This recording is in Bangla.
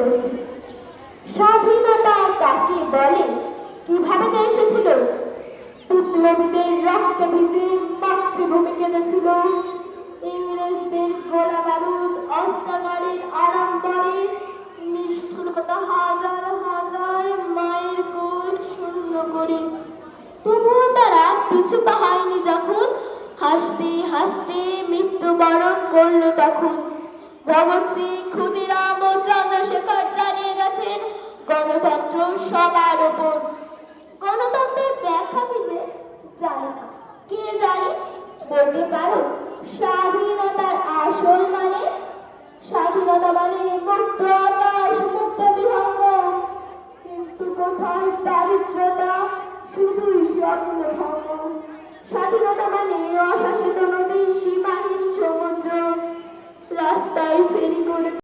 করেছে। স্বাধীনতা কাকে বলে, কিভাবে এসেছিল? বিপ্লবীদের রক্তে ভিজে মাতৃভূমি কেঁদেছিল। ইংরেজদের গোলা বারুদ অস্ত্রাগারের আড়ম্বরে নিষ্ঠুরতা হাজার হাজার মায়ের কোল শূন্য করে। তবুও তারা পিছু পা হয়নি যখন হাসতে হাসতে মৃত্যুবরণ করল তখন। ভগৎ সিং, ক্ষুদিরাম ও চন্দ্রশেখর জানিয়ে গেছেন গণতন্ত্র সবার ওপর। গণতন্ত্রের ব্যাখ্যা কি যে জানি না, কে জানে? বলতে পারো স্বাধীনতার আসল মানে? স্বাধীনতা মানে মুক্ত আকাশ, মুক্ত বিহঙ্গ, কিন্তু কোথায় দারিদ্রতা, শুধুই স্বপ্ন ভঙ্গ। স্বাধীনতা মানে অশাসিত নদী, সীমাহীন সমুদ্র, রাস্তায় ফেরি করে